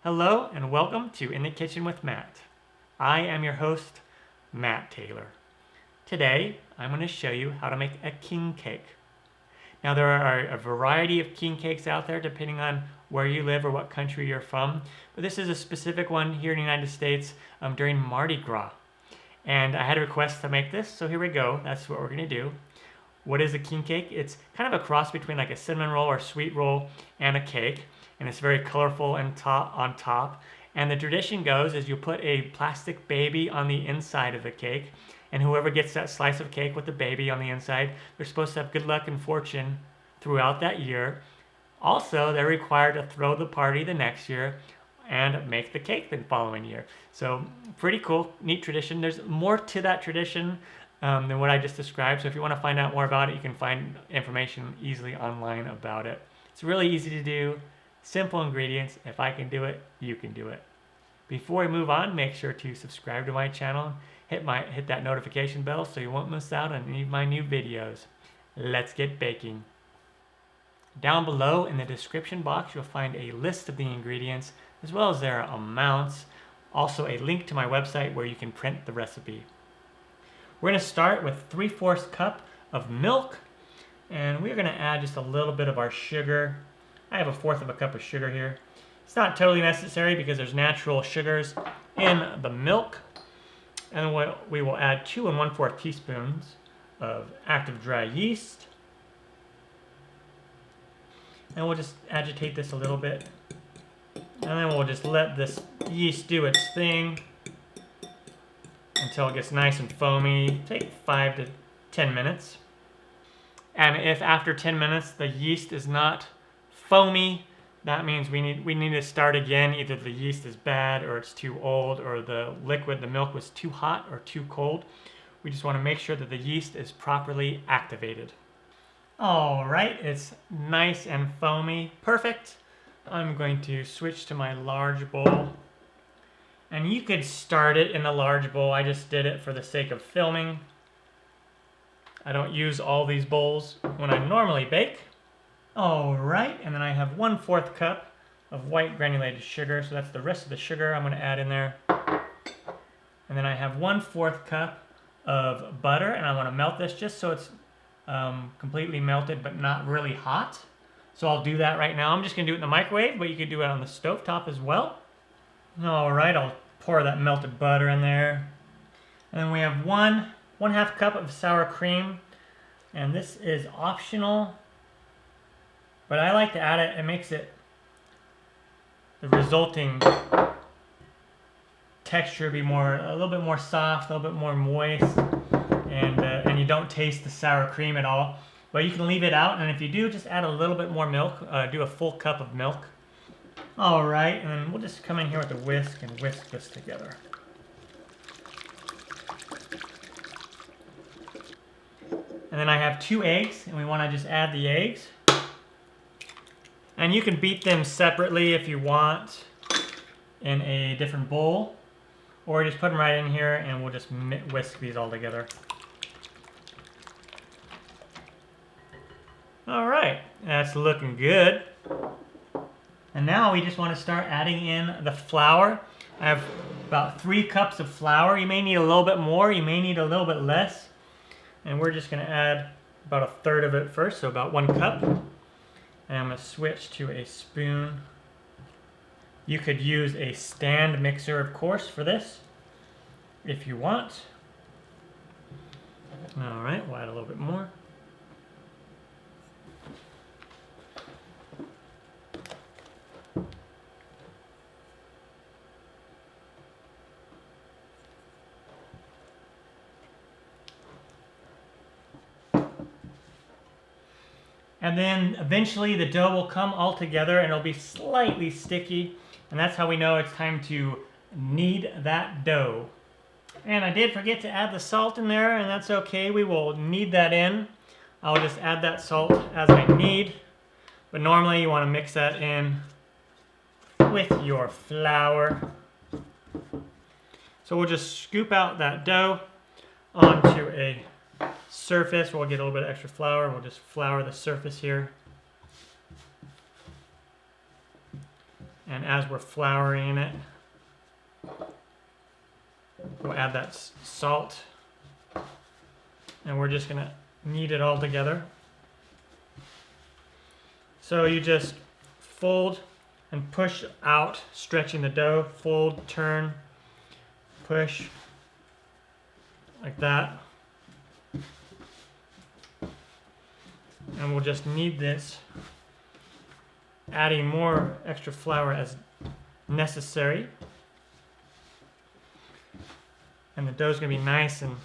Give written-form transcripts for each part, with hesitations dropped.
Hello and welcome to In the Kitchen with Matt. I am your host, Matt Taylor. Today, I'm going to show you how to make a king cake. Now there are a variety of king cakes out there depending on where you live or what country you're from, but this is a specific one here in the United States during Mardi Gras. And I had a request to make this, so here we go. That's what we're going to do. What is a king cake? It's kind of a cross between like a cinnamon roll or sweet roll and a cake. And it's very colorful and on top. And the tradition goes is you put a plastic baby on the inside of the cake, and whoever gets that slice of cake with the baby on the inside, they're supposed to have good luck and fortune throughout that year. Also, they're required to throw the party the next year and make the cake the following year. So pretty cool, neat tradition. There's more to that tradition than what I just described. So if you want to find out more about it, you can find information easily online about it. It's really easy to do. Simple ingredients. If I can do it, you can do it. Before we move on, make sure to subscribe to my channel. Hit that notification bell so you won't miss out on any of my new videos. Let's get baking. Down below in the description box, you'll find a list of the ingredients as well as their amounts. Also a link to my website where you can print the recipe. We're going to start with 3/4 cup of milk, and we're going to add just a little bit of our sugar. I have 1/4 cup of sugar here. It's not totally necessary because there's natural sugars in the milk. And we will add 2 1/4 teaspoons of active dry yeast. And we'll just agitate this a little bit. And then we'll just let this yeast do its thing until it gets nice and foamy. Take 5 to 10 minutes. And if after 10 minutes the yeast is not foamy, that means we need to start again. Either the yeast is bad or it's too old, or the milk was too hot or too cold. We just want to make sure that the yeast is properly activated. All right, it's nice and foamy. Perfect. I'm going to switch to my large bowl. And you could start it in the large bowl. I just did it for the sake of filming. I don't use all these bowls when I normally bake. All right, and then I have 1/4 cup of white granulated sugar, so that's the rest of the sugar I'm going to add in there. And then I have 1/4 cup of butter, and I want to melt this just so it's completely melted but not really hot. So I'll do that right now. I'm just going to do it in the microwave, but you could do it on the stovetop as well. All right, I'll pour that melted butter in there. And then we have 1/2 cup of sour cream, and this is optional. But I like to add it. It makes the resulting texture be a little bit more soft, a little bit more moist, and you don't taste the sour cream at all. But you can leave it out, and if you do, just add a little bit more milk. Do a full cup of milk. All right, and then we'll just come in here with a whisk and whisk this together. And then I have 2 eggs, and we want to just add the eggs. And you can beat them separately if you want in a different bowl, or just put them right in here and we'll just whisk these all together. All right, that's looking good. And now we just want to start adding in the flour. I have about 3 cups of flour. You may need a little bit more, you may need a little bit less. And we're just going to add about 1/3 of it first, so about 1 cup. And I'm going to switch to a spoon. You could use a stand mixer, of course, for this, if you want. All right, we'll add a little bit more. And then eventually the dough will come all together and it'll be slightly sticky. And that's how we know it's time to knead that dough. And I did forget to add the salt in there, and that's okay. We will knead that in. I'll just add that salt as I knead. But normally you want to mix that in with your flour. So we'll just scoop out that dough onto a surface. We'll get a little bit of extra flour. We'll just flour the surface here. And as we're flouring it, we'll add that salt. And we're just gonna knead it all together. So you just fold and push out, stretching the dough. Fold, turn, push, like that. And we'll just knead this, adding more extra flour as necessary. And the dough's gonna be nice and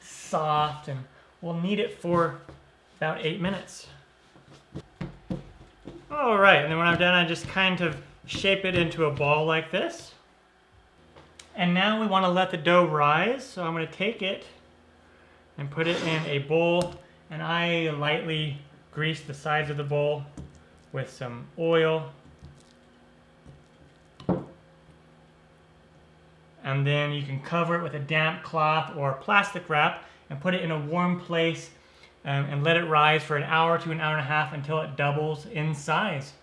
soft, and we'll knead it for about 8 minutes. All right, and then when I'm done, I just kind of shape it into a ball like this. And now we want to let the dough rise, so I'm going to take it and put it in a bowl, and I lightly grease the sides of the bowl with some oil. And then you can cover it with a damp cloth or plastic wrap and put it in a warm place and let it rise for an hour to an hour and a half until it doubles in size.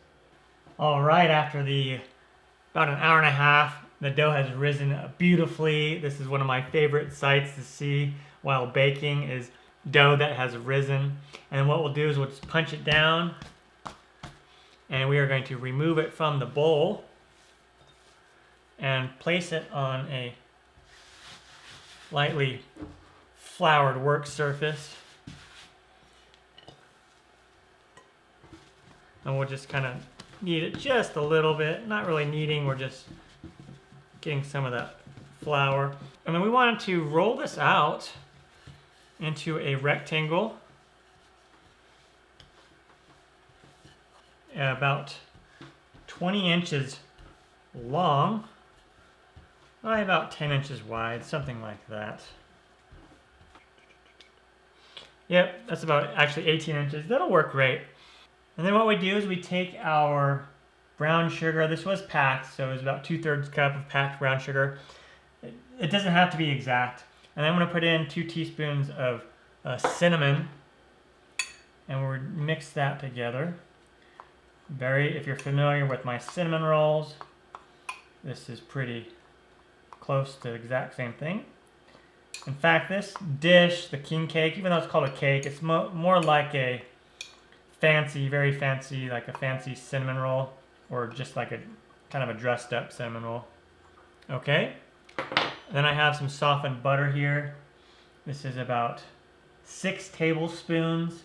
All right, after about an hour and a half, the dough has risen beautifully. This is one of my favorite sights to see while baking, is dough that has risen. And what we'll do is we'll just punch it down, and we are going to remove it from the bowl and place it on a lightly floured work surface. And we'll just kind of knead it just a little bit. Not really kneading, we're just getting some of that flour. And then we wanted to roll this out into a rectangle about 20 inches long by about 10 inches wide, something like that. Yep, that's about actually 18 inches. That'll work great. And then what we do is we take our brown sugar. This was packed, so it was about 2/3 cup of packed brown sugar. It doesn't have to be exact. And I'm going to put in 2 teaspoons of cinnamon, and we'll mix that together. If you're familiar with my cinnamon rolls, this is pretty close to the exact same thing. In fact, this dish, the king cake, even though it's called a cake, it's more like a very fancy, like a fancy cinnamon roll, or just like a kind of a dressed up cinnamon roll. Okay, then I have some softened butter here. This is about 6 tablespoons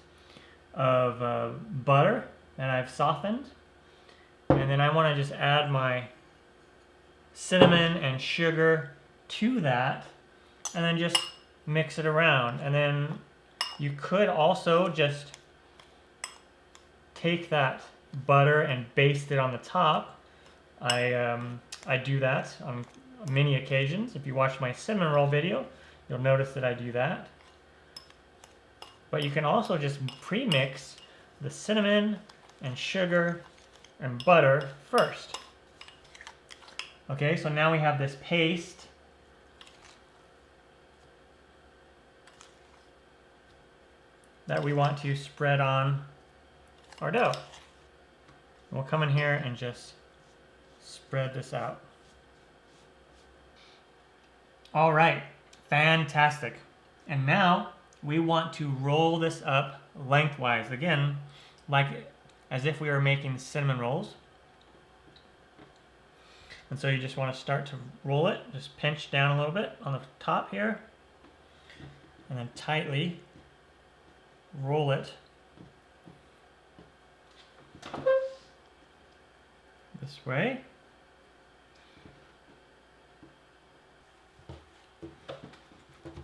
of butter that I've softened. And then I want to just add my cinnamon and sugar to that, and then just mix it around. And then you could also just take that butter and baste it on the top. I do that on many occasions. If you watch my cinnamon roll video, you'll notice that I do that. But you can also just pre-mix the cinnamon and sugar and butter first. Okay, so now we have this paste. That we want to spread on our dough. And we'll come in here and just spread this out. All right, fantastic. And now we want to roll this up lengthwise. Again, like as if we were making cinnamon rolls. And so you just want to start to roll it. Just pinch down a little bit on the top here. And then tightly roll it this way.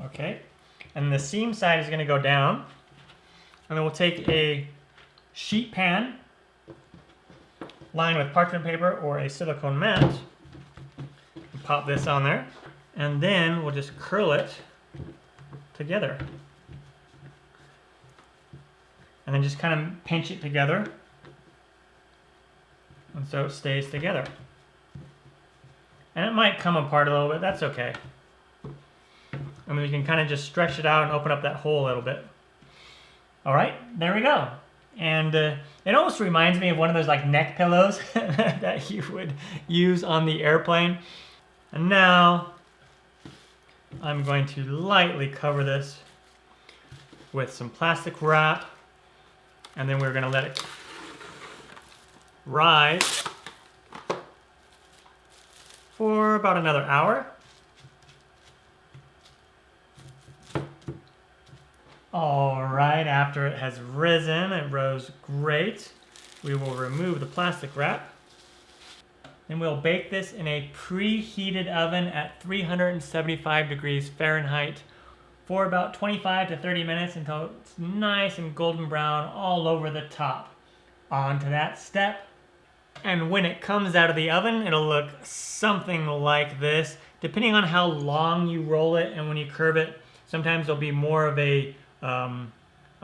Okay, and the seam side is going to go down, and then we'll take a sheet pan lined with parchment paper or a silicone mat and pop this on there, and then we'll just curl it together, and then just kind of pinch it together, and so it stays together. And it might come apart a little bit, that's okay. And then we can kind of just stretch it out and open up that hole a little bit. All right, there we go. And it almost reminds me of one of those like neck pillows that you would use on the airplane. And now I'm going to lightly cover this with some plastic wrap, and then we're going to let it rise for about another hour. All right, after it has risen, it rose great. We will remove the plastic wrap. Then we'll bake this in a preheated oven at 375 degrees Fahrenheit for about 25 to 30 minutes until it's nice and golden brown all over the top. On to that step. And when it comes out of the oven, it'll look something like this. Depending on how long you roll it and when you curve it, sometimes there'll be more of a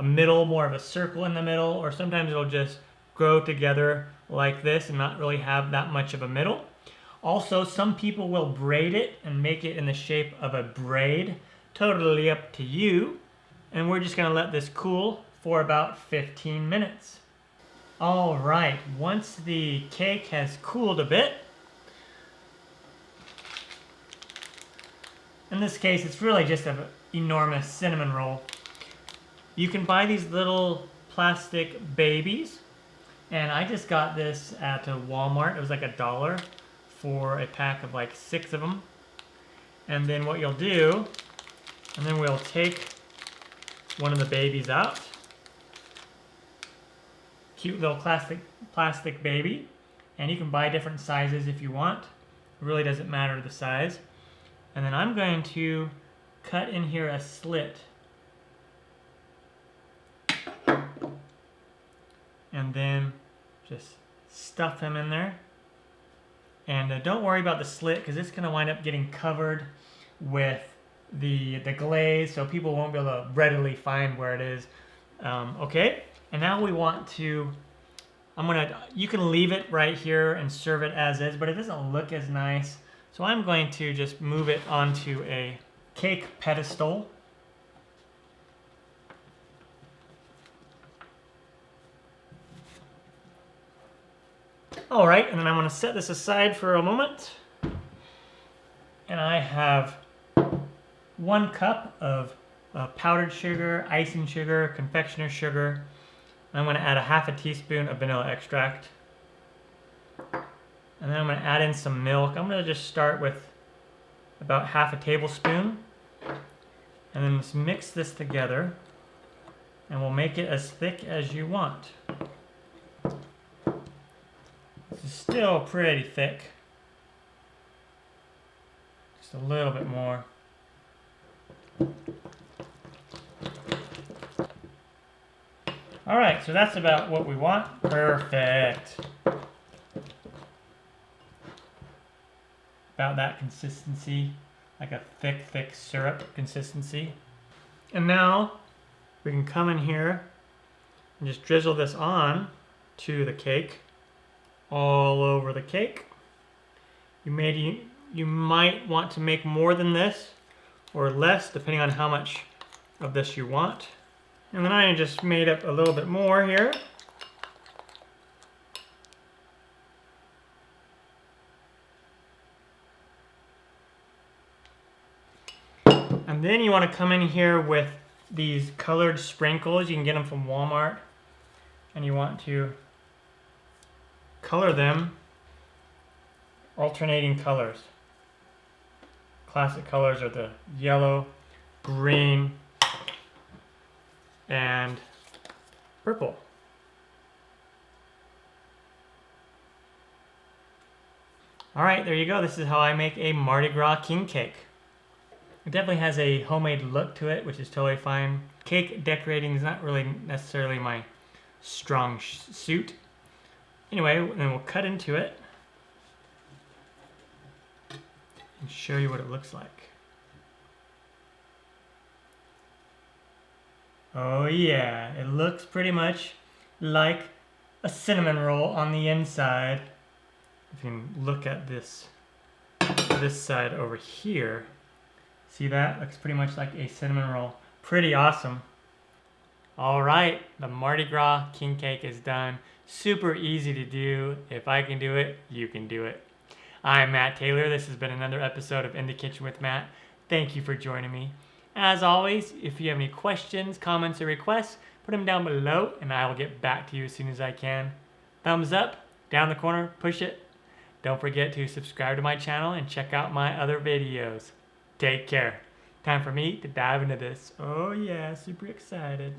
middle, more of a circle in the middle, or sometimes it'll just grow together like this and not really have that much of a middle. Also, some people will braid it and make it in the shape of a braid. Totally up to you. And we're just gonna let this cool for about 15 minutes. All right, once the cake has cooled a bit, in this case, it's really just an enormous cinnamon roll. You can buy these little plastic babies, and I just got this at Walmart. It was like $1 for a pack of like 6 of them. And then what you'll do, and then we'll take one of the babies out. Cute little plastic baby. And you can buy different sizes if you want. It really doesn't matter the size. And then I'm going to cut in here a slit. And then just stuff him in there. And don't worry about the slit because it's going to wind up getting covered with the glaze, so people won't be able to readily find where it is. Okay, and now we want to, you can leave it right here and serve it as is, but it doesn't look as nice. So I'm going to just move it onto a cake pedestal. All right, and then I'm going to set this aside for a moment. And I have 1 cup of powdered sugar, icing sugar, confectioner's sugar. I'm going to add a ½ teaspoon of vanilla extract. And then I'm going to add in some milk. I'm going to just start with about ½ tablespoon. And then just mix this together. And we'll make it as thick as you want. This is still pretty thick. Just a little bit more. All right, so that's about what we want. Perfect. About that consistency, like a thick syrup consistency. And now we can come in here and just drizzle this on to the cake, all over the cake. You might want to make more than this or less, depending on how much of this you want. And then I just made up a little bit more here. And then you want to come in here with these colored sprinkles. You can get them from Walmart. And you want to color them alternating colors. Classic colors are the yellow, green, and purple. All right, there you go. This is how I make a Mardi Gras King Cake. It definitely has a homemade look to it, which is totally fine. Cake decorating is not really necessarily my strong suit. Anyway, then we'll cut into it and show you what it looks like. Oh yeah, it looks pretty much like a cinnamon roll on the inside. If you can look at this side over here, see that? Looks pretty much like a cinnamon roll. Pretty awesome. All right, the Mardi Gras King Cake is done. Super easy to do. If I can do it, you can do it. I'm Matt Taylor. This has been another episode of In the Kitchen with Matt. Thank you for joining me. As always, if you have any questions, comments, or requests, put them down below and I will get back to you as soon as I can. Thumbs up, down the corner, push it. Don't forget to subscribe to my channel and check out my other videos. Take care. Time for me to dive into this. Oh yeah, super excited.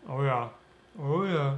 Oh yeah. Oh yeah.